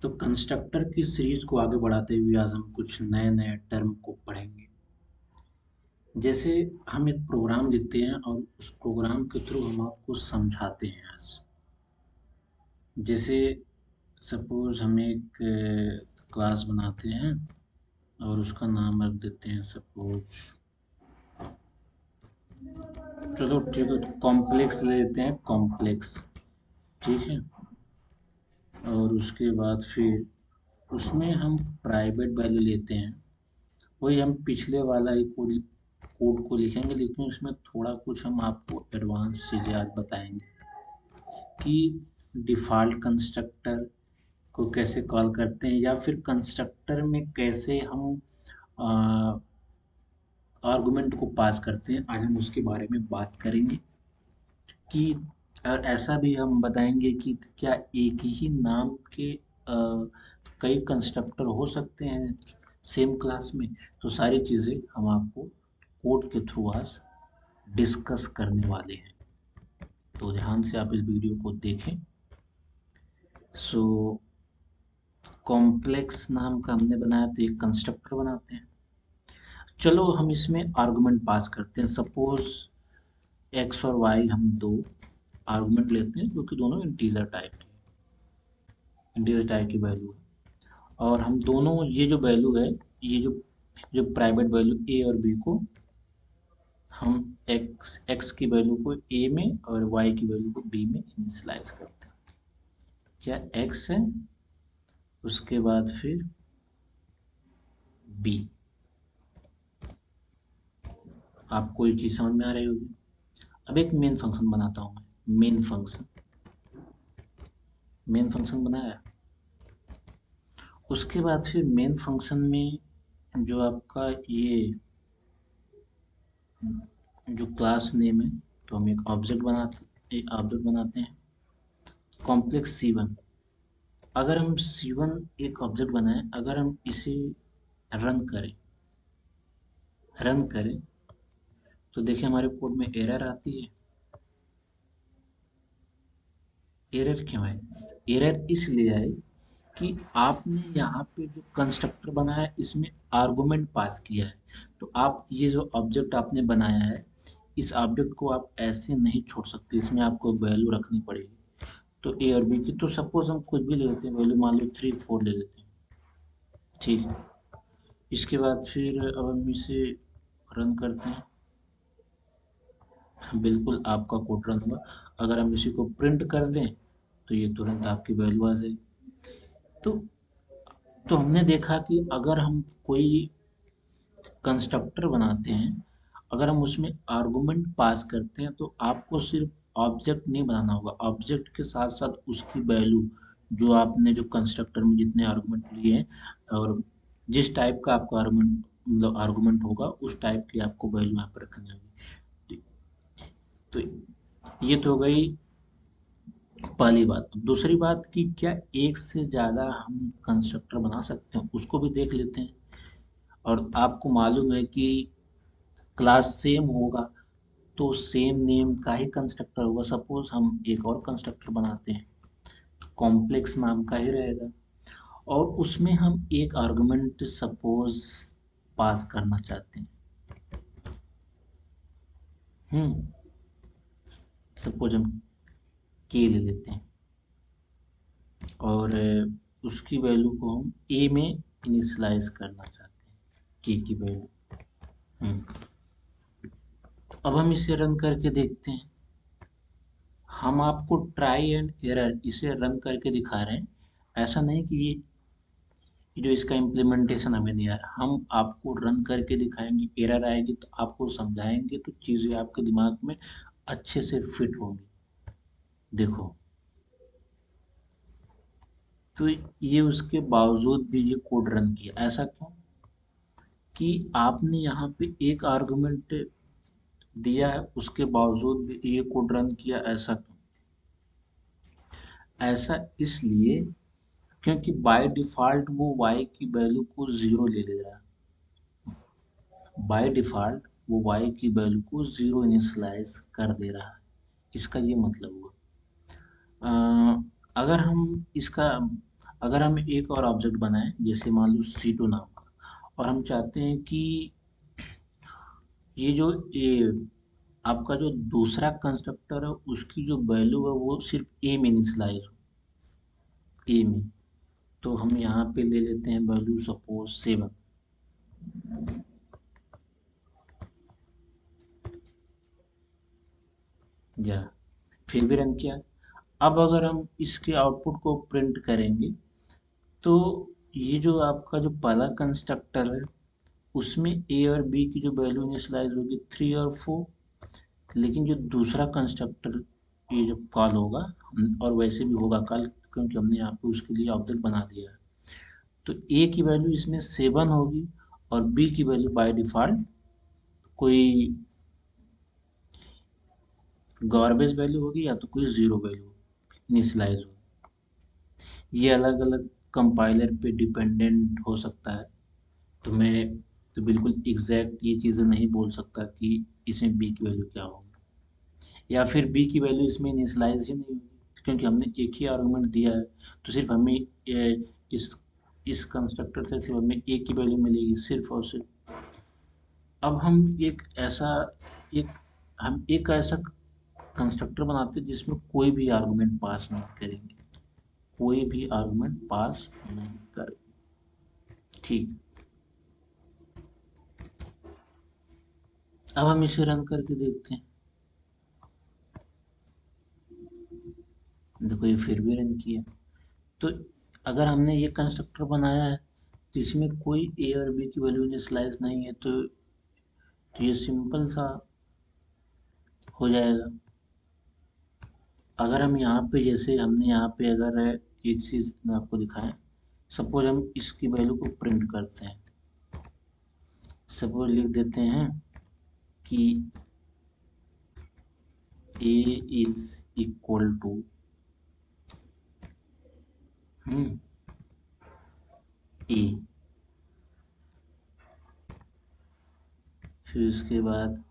तो कंस्ट्रक्टर की सीरीज को आगे बढ़ाते हुए आज हम कुछ नए नए टर्म को पढ़ेंगे। जैसे हम एक प्रोग्राम लिखते हैं और उस प्रोग्राम के थ्रू हम आपको समझाते हैं आज। जैसे सपोज हम एक क्लास बनाते हैं और उसका नाम रख देते हैं सपोज, चलो ठीक है, कॉम्प्लेक्स ले लेते हैं, कॉम्प्लेक्स। ठीक है। और उसके बाद फिर उसमें हम प्राइवेट वैल्यू लेते हैं। वही हम पिछले वाला ही कोड को लिखेंगे, लेकिन उसमें थोड़ा कुछ हम आपको एडवांस चीज़ें आज बताएंगे कि डिफ़ॉल्ट कंस्ट्रक्टर को कैसे कॉल करते हैं, या फिर कंस्ट्रक्टर में कैसे हम आर्गुमेंट को पास करते हैं। आज हम उसके बारे में बात करेंगे कि और ऐसा भी हम बताएंगे कि क्या एक ही नाम के कई कंस्ट्रक्टर हो सकते हैं सेम क्लास में। तो सारी चीज़ें हम आपको कोड के थ्रू आज डिस्कस करने वाले हैं। तो ध्यान से आप इस वीडियो को देखें। सो कॉम्प्लेक्स नाम का हमने बनाया तो एक कंस्ट्रक्टर बनाते हैं। चलो हम इसमें आर्गुमेंट पास करते हैं। सपोज एक्स और वाई हम दो आर्गुमेंट लेते हैं जो कि दोनों इंटीजर टाइप के, इंटीजर टाइप की वैल्यू है। और हम दोनों ये जो वैल्यू है, ये जो जो प्राइवेट वैल्यू ए और बी को हम एक्स की वैल्यू को ए में और वाई की वैल्यू को बी में इनिशियलाइज करते हैं। क्या एक्स है, उसके बाद फिर बी। आपको ये चीज़ समझ में आ रही होगी। अब एक मेन फंक्शन बनाता हूँ मैं, मेन फंक्शन बनाया। उसके बाद फिर मेन फंक्शन में जो आपका ये जो क्लास नेम है, तो हम एक ऑब्जेक्ट बनाते हैं कॉम्प्लेक्स सी वन। अगर हम सी वन एक ऑब्जेक्ट बनाएं, अगर हम इसे रन करें रन करें तो देखिए हमारे कोड में एरर आती है। एरर क्यों है? एरर इसलिए आई कि आपने यहाँ पे जो कंस्ट्रक्टर बनाया है इसमें आर्गुमेंट पास किया है। तो आप ये जो ऑब्जेक्ट आपने बनाया है, इस ऑब्जेक्ट को आप ऐसे नहीं छोड़ सकते, इसमें आपको वैल्यू रखनी पड़ेगी। तो ए और बी की, तो सपोज हम कुछ भी ले लेते हैं, वैल्यू मान लो 3 4 ले लेते हैं। ठीक है। इसके बाद फिर अब हम इसे रन करते हैं। बिल्कुल आपका कोड रन हुआ। अगर हम इसी को प्रिंट कर दें तो ये तुरंत आपकी वैल्यू आ जाएगी। तो हमने देखा कि अगर हम कोई कंस्ट्रक्टर बनाते हैं, अगर हम उसमें आर्गुमेंट पास करते हैं, तो आपको सिर्फ ऑब्जेक्ट नहीं बनाना होगा, ऑब्जेक्ट के साथ साथ उसकी वैल्यू जो आपने जो कंस्ट्रक्टर में जितने आर्गुमेंट लिए हैं और जिस टाइप का आपका आर्गुमेंट मतलब आर्गुमेंट होगा उस टाइप की आपको वैल्यू यहाँ पर रखनी होगी। तो ये तो हो गई पहली बात। अब दूसरी बात कि क्या एक से ज़्यादा हम कंस्ट्रक्टर बना सकते हैं, उसको भी देख लेते हैं। और आपको मालूम है कि क्लास सेम होगा तो सेम नेम का ही कंस्ट्रक्टर होगा। सपोज हम एक और कंस्ट्रक्टर बनाते हैं, कॉम्प्लेक्स नाम का ही रहेगा, और उसमें हम एक आर्गुमेंट सपोज पास करना चाहते हैं। हम्म सपोज हम के ले लेते हैं और उसकी वैल्यू को हम ए में इनिशियलाइज करना चाहते हैं, के की वैल्यू। हम्म अब हम इसे रन करके देखते हैं। हम आपको ट्राई एंड एरर इसे रन करके दिखा रहे हैं। ऐसा नहीं कि ये जो इसका इम्प्लीमेंटेशन हमें नहीं आ रहा, हम आपको रन करके दिखाएंगे। एरर आएगी तो आपको समझाएंगे तो चीज़ें आपके दिमाग में अच्छे से फिट होंगी। देखो, तो ये उसके बावजूद भी ये कोड रन किया। ऐसा क्यों? कि आपने यहाँ पे एक आर्गुमेंट दिया है, उसके बावजूद भी ये कोड रन किया। ऐसा क्यों? ऐसा इसलिए क्योंकि बाय डिफ़ॉल्ट वो y की वैल्यू को 0 ले ले रहा है। बाय डिफ़ॉल्ट वो y की वैल्यू को 0 इनिशियलाइज़ कर दे रहा है। इसका ये मतलब हुआ। अगर हम इसका अगर हम एक और ऑब्जेक्ट बनाएं, जैसे मान लो C2 नाम का, और हम चाहते हैं कि ये जो ये आपका जो दूसरा कंस्ट्रक्टर है उसकी जो वैल्यू है वो सिर्फ ए में इनिशियलाइज हो, ए में, तो हम यहाँ पे ले लेते हैं वैल्यू सपोज 7। जा फिर भी रन किया। अब अगर हम इसके आउटपुट को प्रिंट करेंगे, तो ये जो आपका जो पहला कंस्ट्रक्टर है उसमें ए और बी की जो वैल्यू इनिशियलाइज होगी 3 और 4, लेकिन जो दूसरा कंस्ट्रक्टर ये जो कॉल होगा, और वैसे भी होगा कॉल क्योंकि हमने यहाँ पे उसके लिए ऑब्जेक्ट बना दिया है, तो ए की वैल्यू इसमें 7 होगी और बी की वैल्यू बाय डिफ़ॉल्ट कोई गार्बेज वैल्यू होगी या तो कोई ज़ीरो वैल्यू इनिशियलाइज होगी। ये अलग अलग कंपाइलर पे डिपेंडेंट हो सकता है, तो मैं तो बिल्कुल एग्जैक्ट ये चीज़ें नहीं बोल सकता कि इसमें बी की वैल्यू क्या होगी, या फिर बी की वैल्यू इसमें इनिशियलाइज ही नहीं होगी क्योंकि हमने एक ही आर्गुमेंट दिया है, तो सिर्फ हमें इस इस कंस्ट्रक्टर से सिर्फ हमें ए की वैल्यू मिलेगी सिर्फ और सिर्फ। अब एक हम एक ऐसा कंस्ट्रक्टर बनाते हैं जिसमें कोई भी आर्गुमेंट पास नहीं करेंगे, कोई भी आर्गुमेंट पास नहीं करेंगे। ठीक, अब हम इसे रन करके देखते हैं। देखो ये फिर भी रन किया। तो अगर हमने ये कंस्ट्रक्टर बनाया है तो इसमें कोई ए और बी की वैल्यू इनिशियलाइज नहीं है, तो ये सिंपल सा हो जाएगा। अगर हम यहाँ पे जैसे हमने यहाँ पे अगर एक चीज़ मैं आपको दिखाएं, सपोज हम इसकी वैल्यू को प्रिंट करते हैं, सपोज लिख देते हैं कि ए इज इक्वल टू ए, फिर उसके बाद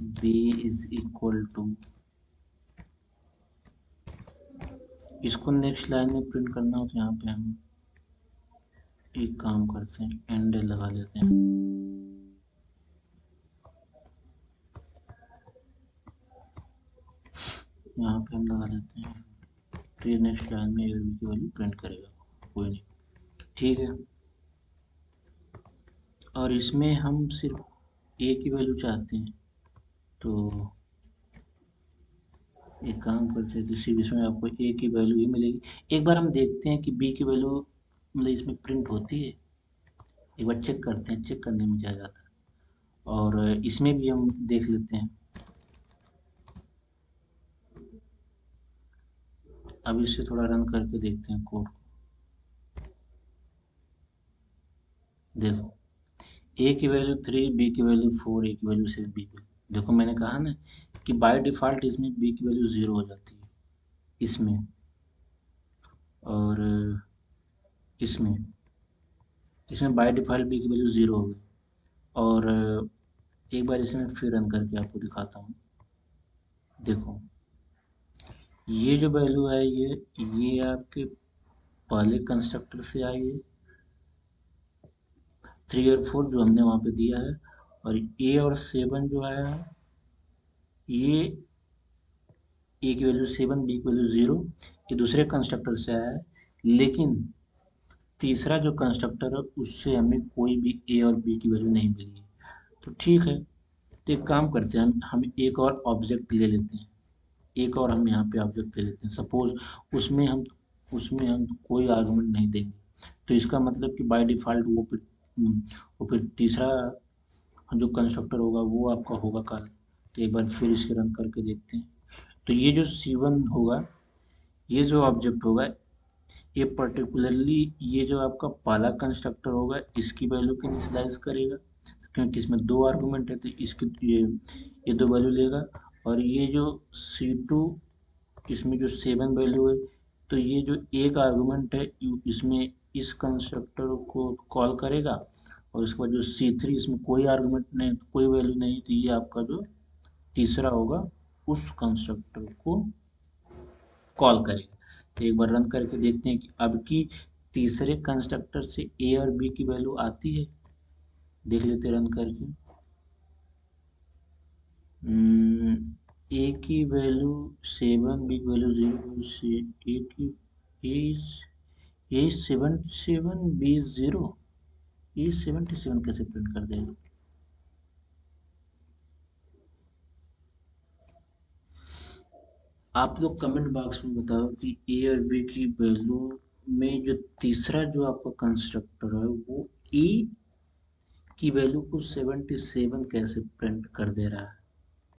बी इज इक्वल टू, इसको नेक्स्ट लाइन में प्रिंट करना हो तो यहाँ पे हम एक काम करते हैं, एंड लगा लेते हैं। यहाँ पे हम लगा लेते हैं, तो ये नेक्स्ट लाइन में ए और बी की वैल्यू प्रिंट करेगा, कोई नहीं, ठीक है। और इसमें हम सिर्फ ए की वैल्यू चाहते हैं, तो एक काम करते हैं, तो सिर्फ इसमें आपको ए की वैल्यू ही मिलेगी। एक बार हम देखते हैं कि बी की वैल्यू मतलब इसमें प्रिंट होती है, एक बार चेक करते हैं, चेक करने में क्या जाता है, और इसमें भी हम देख लेते हैं। अब इसे थोड़ा रन करके देखते हैं कोड को। देखो ए की वैल्यू 3, बी की वैल्यू 4, ए की वैल्यू 6, बी की, देखो मैंने कहा ना कि बाय डिफ़ॉल्ट इसमें बी की वैल्यू 0 हो जाती है इसमें, और इसमें इसमें बाय डिफ़ॉल्ट बी की वैल्यू 0 हो गई। और एक बार इसे मैं फिर रन करके आपको दिखाता हूँ। देखो ये जो वैल्यू है ये आपके पहले कंस्ट्रक्टर से आई है, 3 और 4 जो हमने वहाँ पे दिया है, और ए और 7 जो आया है ये ए की वैल्यू 7, बी की वैल्यू 0, ये दूसरे कंस्ट्रक्टर से आया है, लेकिन तीसरा जो कंस्ट्रक्टर है उससे हमें कोई भी ए और बी की वैल्यू नहीं मिली है। तो ठीक है, तो एक काम करते हैं, हम एक और ऑब्जेक्ट ले लेते हैं, एक और हम यहाँ पे ऑब्जेक्ट ले लेते हैं, सपोज उसमें हम कोई आर्गुमेंट नहीं देंगे, तो इसका मतलब कि बाय डिफ़ॉल्ट वो फिर तीसरा जो कंस्ट्रक्टर होगा वो आपका होगा कॉल। तो एक बार फिर इसे रन करके देखते हैं। तो ये जो C1 होगा, ये जो ऑब्जेक्ट होगा, ये पर्टिकुलरली ये जो आपका पहला कंस्ट्रक्टर होगा इसकी वैल्यू को इनिशियलाइज करेगा, क्योंकि इसमें दो आर्गुमेंट है तो इसकी ये दो वैल्यू लेगा। और ये जो C2 इसमें जो 7 वैल्यू है, तो ये जो एक आर्गुमेंट है इसमें इस कंस्ट्रक्टर को कॉल करेगा, और उसके बाद जो C3 इसमें कोई आर्गुमेंट नहीं, कोई वैल्यू नहीं, तो ये आपका जो तीसरा होगा उस कंस्ट्रक्टर को कॉल करेगा। एक बार रन करके देखते हैं कि अब की तीसरे कंस्ट्रक्टर से ए और बी की वैल्यू आती है। देख लेते रन करके। ए की वैल्यू 7, बी की वैल्यू 0 से ए की ए 77, बी 0। ए 77 कैसे प्रिंट कर देगा? आप लोग कमेंट बॉक्स में बताओ कि ए और बी की वैल्यू में जो तीसरा जो आपका कंस्ट्रक्टर है वो ए की वैल्यू को 77 कैसे प्रिंट कर दे रहा है।